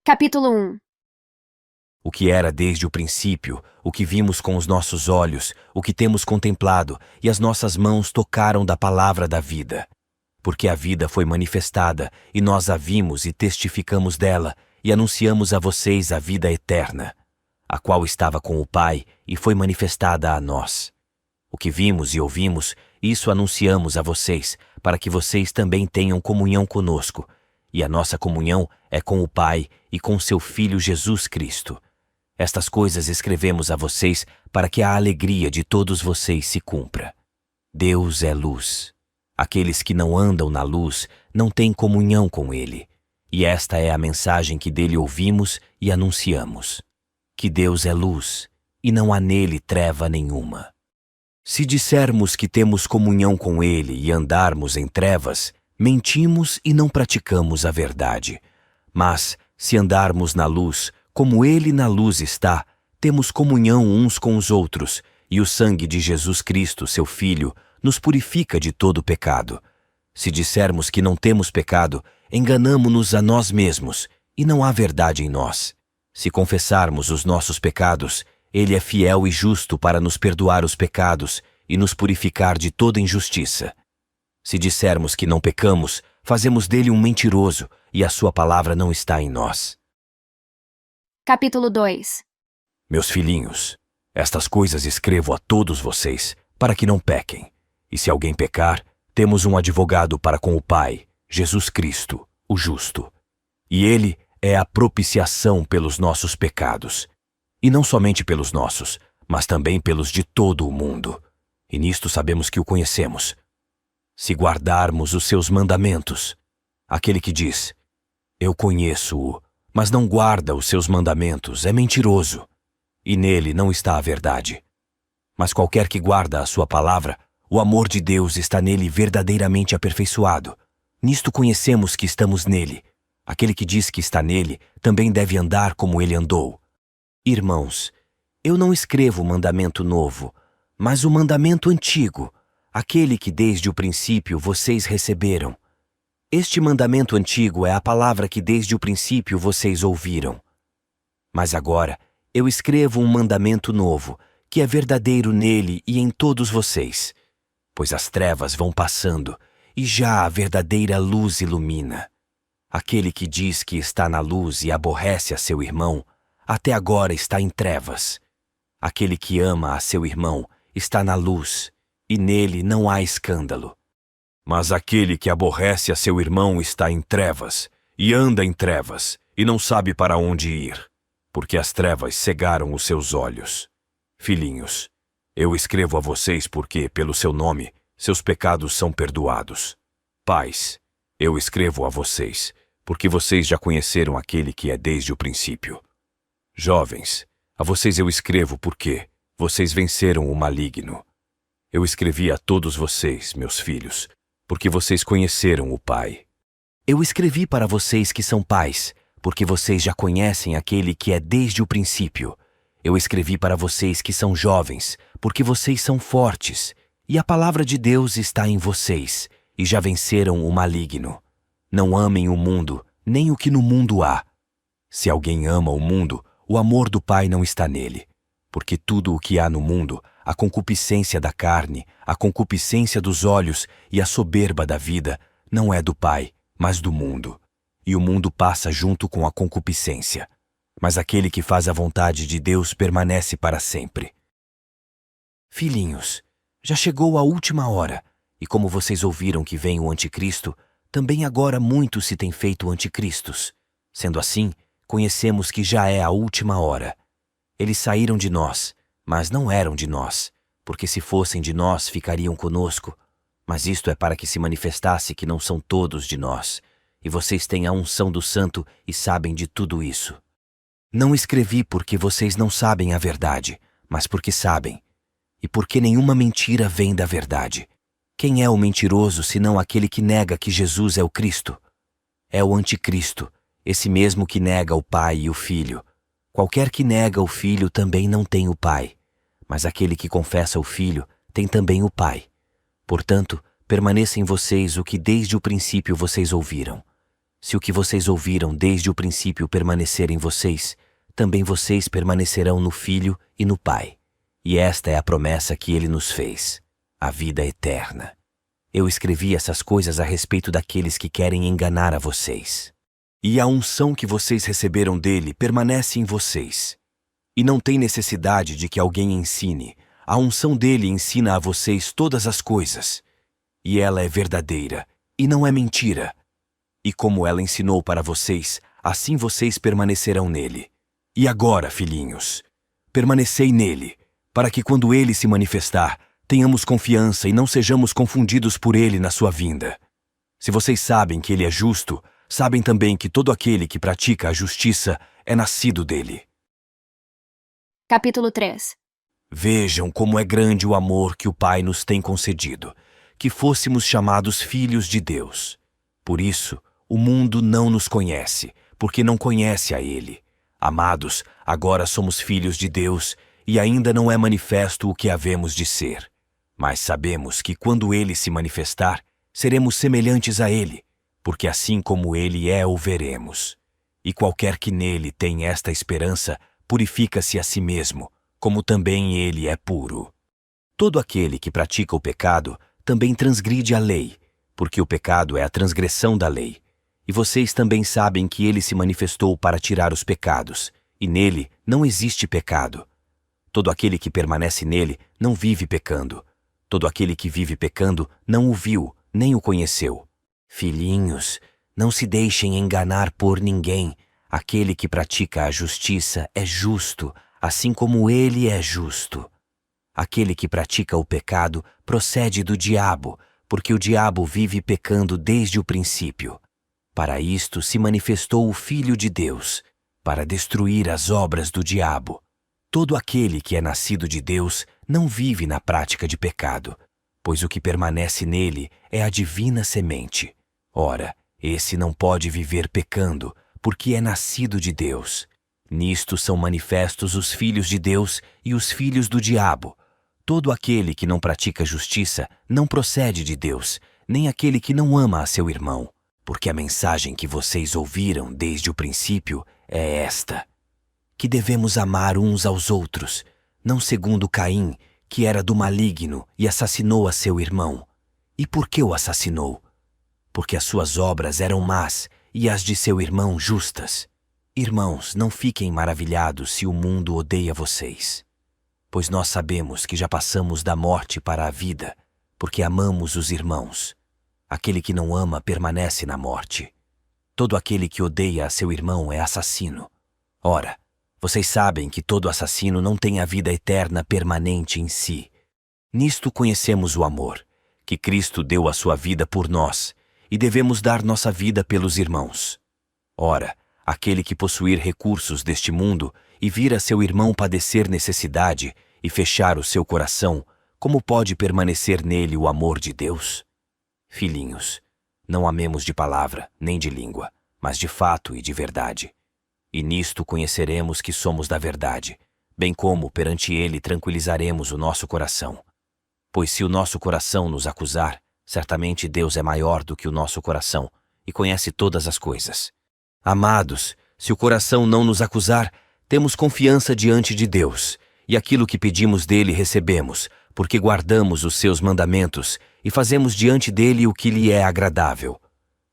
Capítulo 1. O que era desde o princípio, o que vimos com os nossos olhos, o que temos contemplado, e as nossas mãos tocaram da palavra da vida. Porque a vida foi manifestada, e nós a vimos e testificamos dela, e anunciamos a vocês a vida eterna, a qual estava com o Pai e foi manifestada a nós. O que vimos e ouvimos, isso anunciamos a vocês, para que vocês também tenham comunhão conosco, e a nossa comunhão é com o Pai e com seu Filho Jesus Cristo. Estas coisas escrevemos a vocês para que a alegria de todos vocês se cumpra. Deus é luz. Aqueles que não andam na luz não têm comunhão com Ele. E esta é a mensagem que dele ouvimos e anunciamos: que Deus é luz, e não há nele treva nenhuma. Se dissermos que temos comunhão com Ele e andarmos em trevas, mentimos e não praticamos a verdade. Mas, se andarmos na luz, como Ele na luz está, temos comunhão uns com os outros, e o sangue de Jesus Cristo, seu Filho, nos purifica de todo pecado. Se dissermos que não temos pecado, enganamo-nos a nós mesmos, e não há verdade em nós. Se confessarmos os nossos pecados, Ele é fiel e justo para nos perdoar os pecados e nos purificar de toda injustiça. Se dissermos que não pecamos, fazemos dele um mentiroso, e a sua palavra não está em nós. Capítulo 2. Meus filhinhos, estas coisas escrevo a todos vocês, para que não pequem. E se alguém pecar, temos um advogado para com o Pai, Jesus Cristo, o justo. E ele é a propiciação pelos nossos pecados. E não somente pelos nossos, mas também pelos de todo o mundo. E nisto sabemos que o conhecemos, se guardarmos os seus mandamentos. Aquele que diz: eu conheço-o, mas não guarda os seus mandamentos, é mentiroso, e nele não está a verdade. Mas qualquer que guarda a sua palavra, o amor de Deus está nele verdadeiramente aperfeiçoado. Nisto conhecemos que estamos nele. Aquele que diz que está nele também deve andar como ele andou. Irmãos, eu não escrevo mandamento novo, mas o mandamento antigo, aquele que desde o princípio vocês receberam. Este mandamento antigo é a palavra que desde o princípio vocês ouviram. Mas agora eu escrevo um mandamento novo, que é verdadeiro nele e em todos vocês. Pois as trevas vão passando, e já a verdadeira luz ilumina. Aquele que diz que está na luz e aborrece a seu irmão, até agora está em trevas. Aquele que ama a seu irmão está na luz, e nele não há escândalo. Mas aquele que aborrece a seu irmão está em trevas, e anda em trevas, e não sabe para onde ir, porque as trevas cegaram os seus olhos. Filhinhos, eu escrevo a vocês porque, pelo seu nome, seus pecados são perdoados. Pais, eu escrevo a vocês, porque vocês já conheceram aquele que é desde o princípio. Jovens, a vocês eu escrevo porque vocês venceram o maligno. Eu escrevi a todos vocês, meus filhos, porque vocês conheceram o Pai. Eu escrevi para vocês que são pais, porque vocês já conhecem aquele que é desde o princípio. Eu escrevi para vocês que são jovens, porque vocês são fortes, e a palavra de Deus está em vocês, e já venceram o maligno. Não amem o mundo, nem o que no mundo há. Se alguém ama o mundo, o amor do Pai não está nele. Porque tudo o que há no mundo, a concupiscência da carne, a concupiscência dos olhos e a soberba da vida, não é do Pai, mas do mundo. E o mundo passa junto com a concupiscência. Mas aquele que faz a vontade de Deus permanece para sempre. Filhinhos, já chegou a última hora, e como vocês ouviram que vem o anticristo, também agora muitos se têm feito anticristos. Sendo assim, conhecemos que já é a última hora. Eles saíram de nós, mas não eram de nós, porque se fossem de nós ficariam conosco. Mas isto é para que se manifestasse que não são todos de nós, e vocês têm a unção do Santo e sabem de tudo isso. Não escrevi porque vocês não sabem a verdade, mas porque sabem, e porque nenhuma mentira vem da verdade. Quem é o mentiroso senão aquele que nega que Jesus é o Cristo? É o anticristo, esse mesmo que nega o Pai e o Filho. Qualquer que nega o Filho também não tem o Pai, mas aquele que confessa o Filho tem também o Pai. Portanto, permaneça em vocês o que desde o princípio vocês ouviram. Se o que vocês ouviram desde o princípio permanecer em vocês, também vocês permanecerão no Filho e no Pai. E esta é a promessa que ele nos fez, a vida eterna. Eu escrevi essas coisas a respeito daqueles que querem enganar a vocês. E a unção que vocês receberam dele permanece em vocês. E não tem necessidade de que alguém ensine. A unção dele ensina a vocês todas as coisas. E ela é verdadeira, e não é mentira. E como ela ensinou para vocês, assim vocês permanecerão nele. E agora, filhinhos, permanecei nele, para que quando ele se manifestar, tenhamos confiança e não sejamos confundidos por ele na sua vinda. Se vocês sabem que ele é justo, sabem também que todo aquele que pratica a justiça é nascido dele. Capítulo 3. Vejam como é grande o amor que o Pai nos tem concedido, que fôssemos chamados filhos de Deus. Por isso, o mundo não nos conhece, porque não conhece a ele. Amados, agora somos filhos de Deus, e ainda não é manifesto o que havemos de ser. Mas sabemos que quando ele se manifestar, seremos semelhantes a ele, porque assim como ele é, o veremos. E qualquer que nele tem esta esperança, purifica-se a si mesmo, como também ele é puro. Todo aquele que pratica o pecado também transgride a lei, porque o pecado é a transgressão da lei. E vocês também sabem que ele se manifestou para tirar os pecados, e nele não existe pecado. Todo aquele que permanece nele não vive pecando. Todo aquele que vive pecando não o viu, nem o conheceu. Filhinhos, não se deixem enganar por ninguém. Aquele que pratica a justiça é justo, assim como ele é justo. Aquele que pratica o pecado procede do diabo, porque o diabo vive pecando desde o princípio. Para isto se manifestou o Filho de Deus, para destruir as obras do diabo. Todo aquele que é nascido de Deus não vive na prática de pecado, pois o que permanece nele é a divina semente. Ora, esse não pode viver pecando, porque é nascido de Deus. Nisto são manifestos os filhos de Deus e os filhos do diabo. Todo aquele que não pratica justiça não procede de Deus, nem aquele que não ama a seu irmão, porque a mensagem que vocês ouviram desde o princípio é esta: que devemos amar uns aos outros, não segundo Caim, que era do maligno e assassinou a seu irmão. E por que o assassinou? Porque as suas obras eram más e as de seu irmão justas. Irmãos, não fiquem maravilhados se o mundo odeia vocês, pois nós sabemos que já passamos da morte para a vida, porque amamos os irmãos. Aquele que não ama permanece na morte. Todo aquele que odeia a seu irmão é assassino. Ora, vocês sabem que todo assassino não tem a vida eterna permanente em si. Nisto conhecemos o amor, que Cristo deu a sua vida por nós, e devemos dar nossa vida pelos irmãos. Ora, aquele que possuir recursos deste mundo e vir a seu irmão padecer necessidade e fechar o seu coração, como pode permanecer nele o amor de Deus? Filhinhos, não amemos de palavra, nem de língua, mas de fato e de verdade. E nisto conheceremos que somos da verdade, bem como perante ele tranquilizaremos o nosso coração. Pois se o nosso coração nos acusar, certamente Deus é maior do que o nosso coração e conhece todas as coisas. Amados, se o coração não nos acusar, temos confiança diante de Deus, e aquilo que pedimos dele recebemos, porque guardamos os seus mandamentos e fazemos diante dele o que lhe é agradável.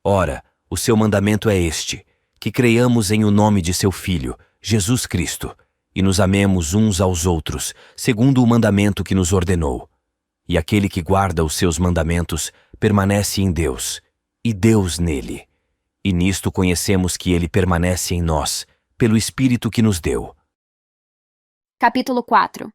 Ora, o seu mandamento é este: que creiamos em o nome de seu Filho, Jesus Cristo, e nos amemos uns aos outros, segundo o mandamento que nos ordenou. E aquele que guarda os seus mandamentos permanece em Deus, e Deus nele. E nisto conhecemos que ele permanece em nós, pelo Espírito que nos deu. Capítulo 4.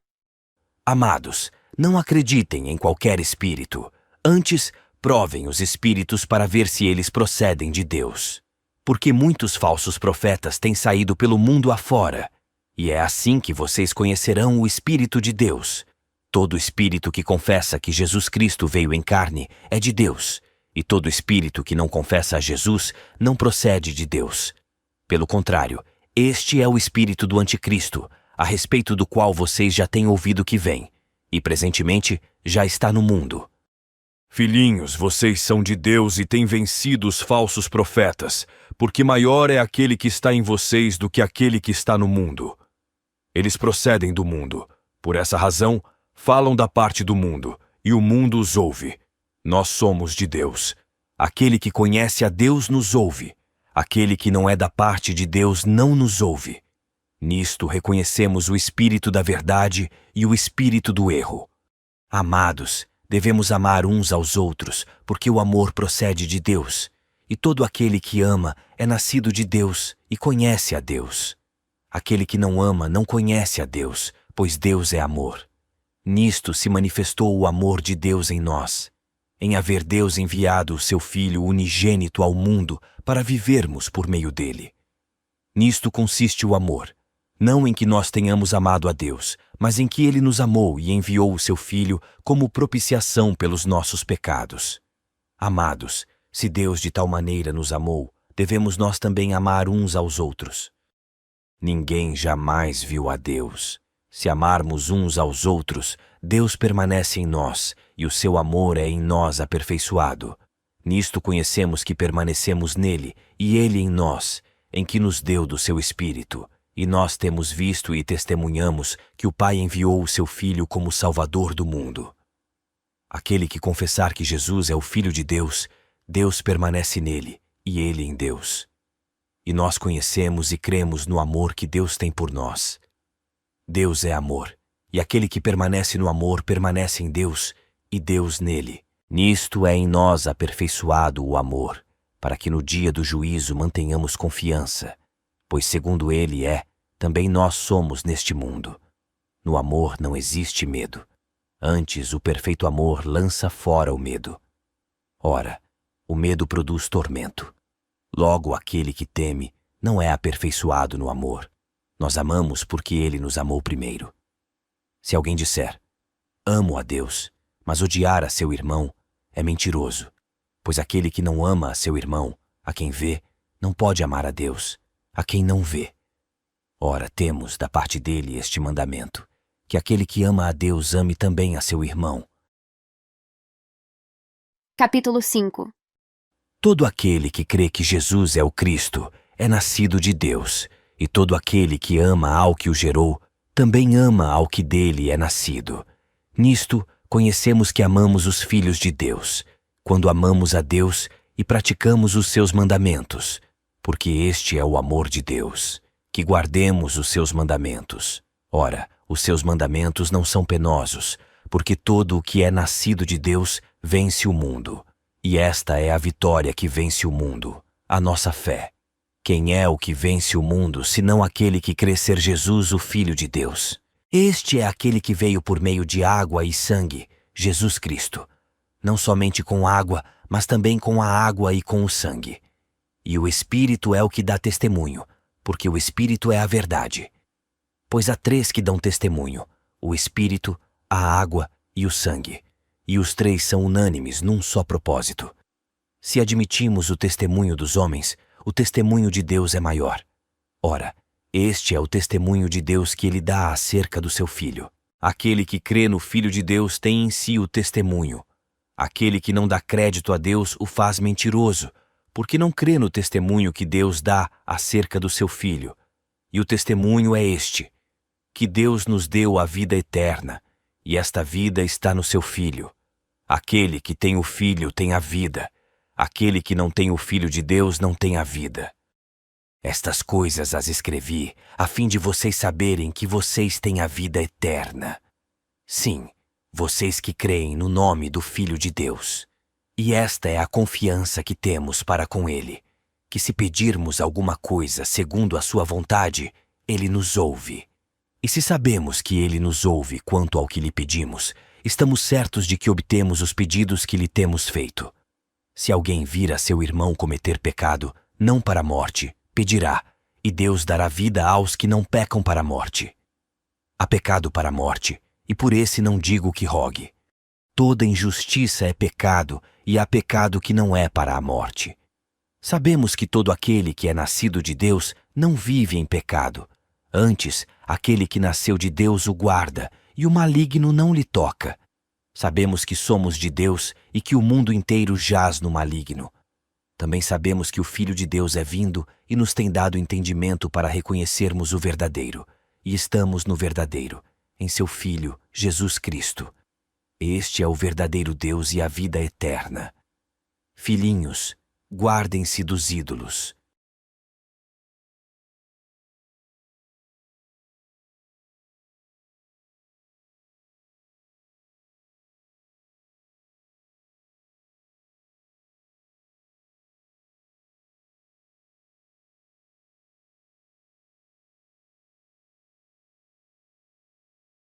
Amados, não acreditem em qualquer espírito. Antes, provem os espíritos para ver se eles procedem de Deus. Porque muitos falsos profetas têm saído pelo mundo afora. E é assim que vocês conhecerão o Espírito de Deus. Todo espírito que confessa que Jesus Cristo veio em carne é de Deus. E todo espírito que não confessa a Jesus não procede de Deus. Pelo contrário, este é o espírito do anticristo, a respeito do qual vocês já têm ouvido que vem, e presentemente já está no mundo. Filhinhos, vocês são de Deus e têm vencido os falsos profetas, porque maior é aquele que está em vocês do que aquele que está no mundo. Eles procedem do mundo. Por essa razão, falam da parte do mundo, e o mundo os ouve. Nós somos de Deus. Aquele que conhece a Deus nos ouve. Aquele que não é da parte de Deus não nos ouve. Nisto reconhecemos o espírito da verdade e o espírito do erro. Amados, devemos amar uns aos outros, porque o amor procede de Deus. E todo aquele que ama é nascido de Deus e conhece a Deus. Aquele que não ama não conhece a Deus, pois Deus é amor. Nisto se manifestou o amor de Deus em nós, em haver Deus enviado o seu Filho unigênito ao mundo para vivermos por meio dele. Nisto consiste o amor, não em que nós tenhamos amado a Deus, mas em que ele nos amou e enviou o seu Filho como propiciação pelos nossos pecados. Amados, se Deus de tal maneira nos amou, devemos nós também amar uns aos outros. Ninguém jamais viu a Deus. Se amarmos uns aos outros, Deus permanece em nós, e o seu amor é em nós aperfeiçoado. Nisto conhecemos que permanecemos nele, e ele em nós, em que nos deu do seu Espírito. E nós temos visto e testemunhamos que o Pai enviou o seu Filho como Salvador do mundo. Aquele que confessar que Jesus é o Filho de Deus, Deus permanece nele, e ele em Deus. E nós conhecemos e cremos no amor que Deus tem por nós. Deus é amor, e aquele que permanece no amor permanece em Deus, e Deus nele. Nisto é em nós aperfeiçoado o amor, para que no dia do juízo mantenhamos confiança, pois segundo ele é, também nós somos neste mundo. No amor não existe medo. Antes, o perfeito amor lança fora o medo. Ora, o medo produz tormento. Logo, aquele que teme não é aperfeiçoado no amor. Nós amamos porque ele nos amou primeiro. Se alguém disser, amo a Deus, mas odiar a seu irmão, é mentiroso, pois aquele que não ama a seu irmão, a quem vê, não pode amar a Deus, a quem não vê. Ora, temos da parte dele este mandamento, que aquele que ama a Deus ame também a seu irmão. Capítulo 5. Todo aquele que crê que Jesus é o Cristo é nascido de Deus, e todo aquele que ama ao que o gerou, também ama ao que dele é nascido. Nisto, conhecemos que amamos os filhos de Deus, quando amamos a Deus e praticamos os seus mandamentos, porque este é o amor de Deus, que guardemos os seus mandamentos. Ora, os seus mandamentos não são penosos, porque todo o que é nascido de Deus vence o mundo. E esta é a vitória que vence o mundo, a nossa fé. Quem é o que vence o mundo, senão aquele que crê ser Jesus, o Filho de Deus? Este é aquele que veio por meio de água e sangue, Jesus Cristo. Não somente com água, mas também com a água e com o sangue. E o Espírito é o que dá testemunho, porque o Espírito é a verdade. Pois há três que dão testemunho, o Espírito, a água e o sangue. E os três são unânimes num só propósito. Se admitimos o testemunho dos homens, o testemunho de Deus é maior. Ora, este é o testemunho de Deus que ele dá acerca do seu Filho. Aquele que crê no Filho de Deus tem em si o testemunho. Aquele que não dá crédito a Deus o faz mentiroso, porque não crê no testemunho que Deus dá acerca do seu Filho. E o testemunho é este, que Deus nos deu a vida eterna, e esta vida está no seu Filho. Aquele que tem o Filho tem a vida. Aquele que não tem o Filho de Deus não tem a vida. Estas coisas as escrevi, a fim de vocês saberem que vocês têm a vida eterna. Sim, vocês que creem no nome do Filho de Deus. E esta é a confiança que temos para com Ele, que se pedirmos alguma coisa segundo a sua vontade, Ele nos ouve. E se sabemos que Ele nos ouve quanto ao que lhe pedimos, estamos certos de que obtemos os pedidos que lhe temos feito. Se alguém vir a seu irmão cometer pecado, não para a morte, pedirá, e Deus dará vida aos que não pecam para a morte. Há pecado para a morte, e por esse não digo que rogue. Toda injustiça é pecado, e há pecado que não é para a morte. Sabemos que todo aquele que é nascido de Deus não vive em pecado. Antes, aquele que nasceu de Deus o guarda, e o maligno não lhe toca. Sabemos que somos de Deus e que o mundo inteiro jaz no maligno. Também sabemos que o Filho de Deus é vindo e nos tem dado entendimento para reconhecermos o verdadeiro. E estamos no verdadeiro, em seu Filho, Jesus Cristo. Este é o verdadeiro Deus e a vida eterna. Filhinhos, guardem-se dos ídolos.